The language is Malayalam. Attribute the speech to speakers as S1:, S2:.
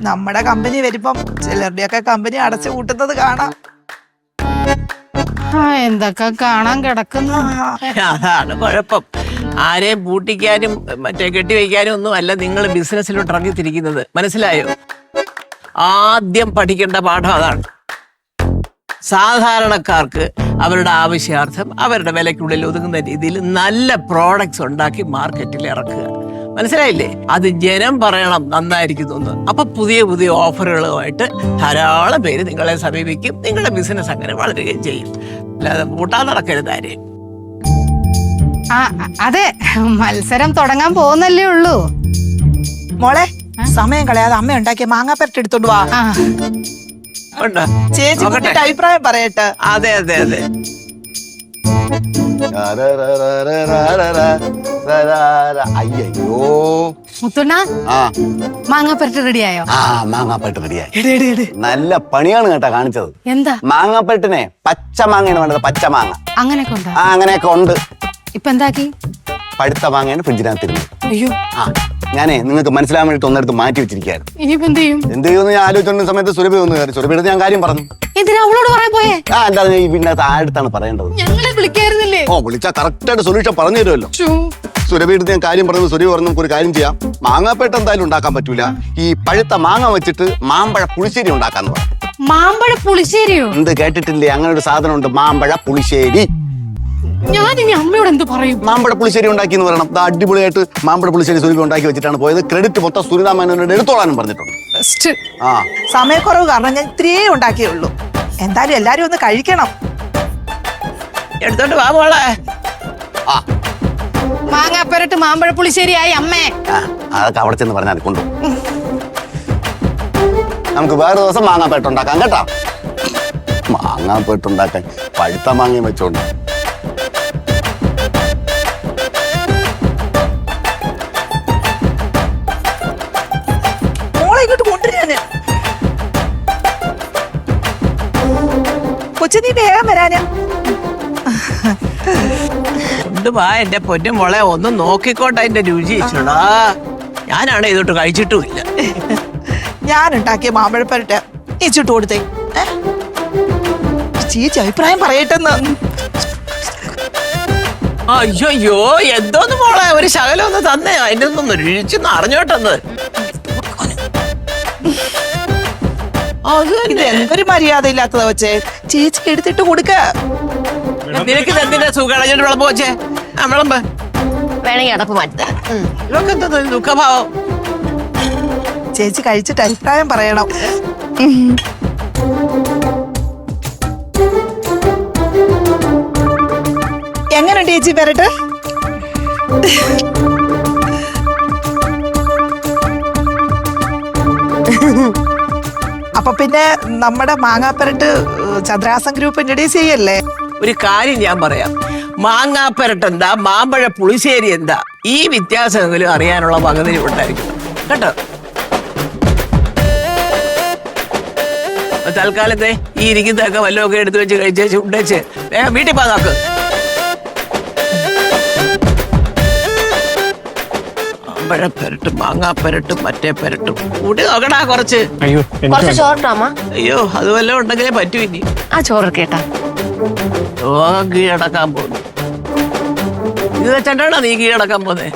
S1: നമ്മുടെ കമ്പനി വരുമ്പം ചിലരുടെയൊക്കെ കമ്പനി അടച്ചു കൂട്ടുന്നത് കാണാം.
S2: എന്തൊക്കെ കാണാൻ കിടക്കുന്നു.
S3: അതാണ് കുഴപ്പം. ആരെയും പൂട്ടിക്കാനും മറ്റേ കെട്ടിവെക്കാനും ഒന്നും അല്ല നിങ്ങൾ ബിസിനസ്സിലോട്ട് ഇറങ്ങിത്തിരിക്കുന്നത്. മനസ്സിലായോ? ആദ്യം പഠിക്കേണ്ട പാഠം അതാണ്. സാധാരണക്കാർക്ക് അവരുടെ ആവശ്യാർത്ഥം അവരുടെ വിലയ്ക്കുള്ളിൽ ഒതുങ്ങുന്ന രീതിയിൽ നല്ല പ്രോഡക്ട്സ് ഉണ്ടാക്കി മാർക്കറ്റിൽ ഇറക്കുക. മനസ്സിലായില്ലേ? അത് ജനം പറയണം നന്നായിരിക്കുന്നു. അപ്പൊ പുതിയ പുതിയ ഓഫറുകളുമായിട്ട് ധാരാളം പേര് നിങ്ങളെ സമീപിക്കും. നിങ്ങളുടെ ബിസിനസ് അങ്ങനെ വളരുകയും ചെയ്യും. അല്ലാതെ പൂട്ടാൻ നടക്കരുത് ആരെയും.
S2: അതെ, മത്സരം തുടങ്ങാൻ പോകുന്നല്ലേ ഉള്ളൂ.
S1: മോളെ, സമയം കളയാതെ അമ്മ ഉണ്ടാക്കിയ മാങ്ങാപ്പരട്ട് എടുത്തോണ്ട് വാ. ചേച്ചി കുട്ടിയുടെ അഭിപ്രായം പറയട്ടെ.
S3: അതെ അതെ അതെ.
S4: അയ്യോ
S2: മുത്തുണ്ണ, മാങ്ങാപ്പരട്ട് റെഡിയായോ?
S4: മാങ്ങാപ്പരട്ട് റെഡിയായി. നല്ല പണിയാണ് കേട്ടാ കാണിച്ചത്.
S2: എന്താ?
S4: മാങ്ങാപ്പരട്ടിനെ പച്ച മാങ്ങയാണ് വേണ്ടത്. പച്ച മാങ്ങ
S2: അങ്ങനെയൊക്കെ ഉണ്ടോ?
S4: അങ്ങനെയൊക്കെ ഉണ്ട്.
S2: ഇപ്പൊ എന്താക്കി?
S4: പഴുത്ത മാങ്ങയാണ് ഫ്രിഡ്ജിനകത്തിരുന്നത്.
S2: അയ്യോ,
S4: ഞാനേ നിങ്ങൾക്ക് മനസ്സിലാൻ വേണ്ടിട്ട് ഒന്നെടുത്ത് മാറ്റി വെച്ചിരിക്കുകയായിരുന്നു.
S2: ഇനിയിപ്പോ എന്ത് ചെയ്യും?
S4: എന്ത് ചെയ്യുമെന്ന് ഞാൻ ആലോചിച്ചോണ്ട സമയത്ത് സുരഭി ഒന്ന് കയറി. സുരഭിയുടെ ഞാൻ കാര്യം പറഞ്ഞു.
S2: എന്തിനാ അവളോട് പറയാൻ പോയേ?
S4: എന്താ ഈ പിന്നെ ആടുത്താണ് പറയേണ്ടത്.
S2: ഞങ്ങളെ വിളിക്കായിരുന്നില്ലേ?
S4: വിളിച്ചാ കറക്റ്റ് ആയിട്ട് സൊല്യൂഷൻ പറഞ്ഞു തരുമല്ലോ. സുരഭിയുടെ ഞാൻ കാര്യം പറഞ്ഞു. സുരഭി പറഞ്ഞു നമുക്ക് ഒരു കാര്യം ചെയ്യാം. മാങ്ങാപ്പേട്ട എന്തായാലും ഉണ്ടാക്കാൻ പറ്റൂല. ഈ പഴുത്ത മാങ്ങ വെച്ചിട്ട് മാമ്പഴ പുളിശ്ശേരി ഉണ്ടാക്കാന്ന് പറഞ്ഞു.
S2: മാമ്പഴ പുളിശ്ശേരിയോ?
S4: എന്ത് കേട്ടിട്ടില്ലേ? അങ്ങനെ ഒരു സാധനം ഉണ്ട്, മാമ്പഴ പുളിശ്ശേരി.
S2: ഞാൻ ഇനി അമ്മയോട് എന്ത് പറയും?
S4: മാമ്പഴ പുളിശ്ശേരി ഉണ്ടാക്കി എന്ന് പറയണം. അടിപൊളിയായിട്ട് മാമ്പഴ പുളിശ്ശേരി സുരഭി ഉണ്ടാക്കി വെച്ചിട്ടാണ് പോയത്. ക്രെഡിറ്റ് മൊത്തം സുനിതാമേനോട് എടുത്തോളാനും പറഞ്ഞിട്ടുണ്ട്.
S1: സമയക്കുറവ് കാരണം ഞാൻ ഇത്രയേ ഉണ്ടാക്കിയുള്ളൂ. എന്തായാലും എല്ലാരും ഒന്ന് കഴിക്കണം.
S3: എടുത്തോണ്ട് വാ മോളെ.
S2: മാങ്ങാപ്പരട്ട് മാമ്പഴ പുളിശ്ശേരിയായി അമ്മേ.
S4: അതൊക്കെ അവിടെ ചെന്ന് പറഞ്ഞാൽ കൊണ്ടു. നമുക്ക് വേറെ ദിവസം മാങ്ങാപ്പേട്ട് ഉണ്ടാക്കാം കേട്ടോ. മാങ്ങാപ്പേട്ട് ഉണ്ടാക്കാൻ പഴുത്ത മാങ്ങയും വെച്ചോണ്ട്.
S1: മോളെ ഇങ്ങോട്ട് കൊണ്ടുവരാന്. കൊച്ചു നീ വേഗം വരാന്.
S3: കൊണ്ടുവാ എന്റെ പൊന്നു മോളെ. ഒന്ന് നോക്കിക്കോട്ടെ അതിന്റെ രുചി. ചുടാ, ഞാനാണ് ഇതൊട്ട് കഴിച്ചിട്ടുമില്ല.
S1: ഞാൻ ഉണ്ടാക്കിയ മാമ്പഴപ്പരട്ട് ഇച്ചിട്ട് കൊടുത്തേ. ചേച്ചി അഭിപ്രായം പറയട്ടെന്ന്.
S3: അയ്യോ, എന്തോന്ന് മോളെ, ഒരു ശകലം ഒന്ന് തന്നെ. അതിന്റെ ഒന്നും രുചിച്ചൊന്ന് അറിഞ്ഞോട്ടെന്ന്.
S1: ഇത് എന്തൊരു മര്യാദ ഇല്ലാത്തതാ വെച്ചേ. ചേച്ചിക്ക് എടുത്തിട്ട് കൊടുക്ക.
S3: നിനക്ക് എന്തിന്റെ സുഖം വിളമ്പ് വെച്ചേ? വിളമ്പ്
S2: വേണമെങ്കിൽ അടപ്പ് മാറ്റാ.
S3: ഇതൊക്കെ എന്താ ദുഃഖഭാവം?
S1: ചേച്ചി കഴിച്ചിട്ട് അഭിപ്രായം പറയണം. എങ്ങനെയുണ്ട് ചേച്ചി പെരട്ട്? അപ്പൊ പിന്നെ നമ്മുടെ മാങ്ങാപ്പരട്ട് ചന്ദ്രാസൻ ഗ്രൂപ്പ് ഇൻട്രൊഡ്യൂസ് ചെയ്യല്ലേ?
S3: ഒരു കാര്യം ഞാൻ പറയാം. മാങ്ങാപ്പരട്ട് എന്താ, മാമ്പഴ പുളിശ്ശേരി എന്താ, ഈ വ്യത്യാസമെങ്കിലും അറിയാനുള്ള പകുതി ഉണ്ടായിരിക്കണം കേട്ടോ. തൽക്കാലത്തെ ഈ ഇരിക്കുന്നതൊക്കെ വല്ലതൊക്കെ എടുത്തു വെച്ച് കഴിച്ചേച്ച് ഉണ്ടേച്ച് വീട്ടിൽ പോകാൻ നോക്ക്. മാമ്പഴപ്പരട്ടും മാങ്ങാപ്പരട്ടും മറ്റേ പരട്ടും കൂട്ടി നോക്കടാ കുറച്ച്. അയ്യോ, അത് വല്ലതും ഉണ്ടെങ്കിലേ പറ്റൂ. ഇനി
S2: ആ ചോറ് കേട്ടാ
S3: ലോകം കീഴടക്കാൻ പോകുന്നു. ഇത് വെച്ചിട്ടാണോ നീ കീഴടക്കാൻ പോന്നേ?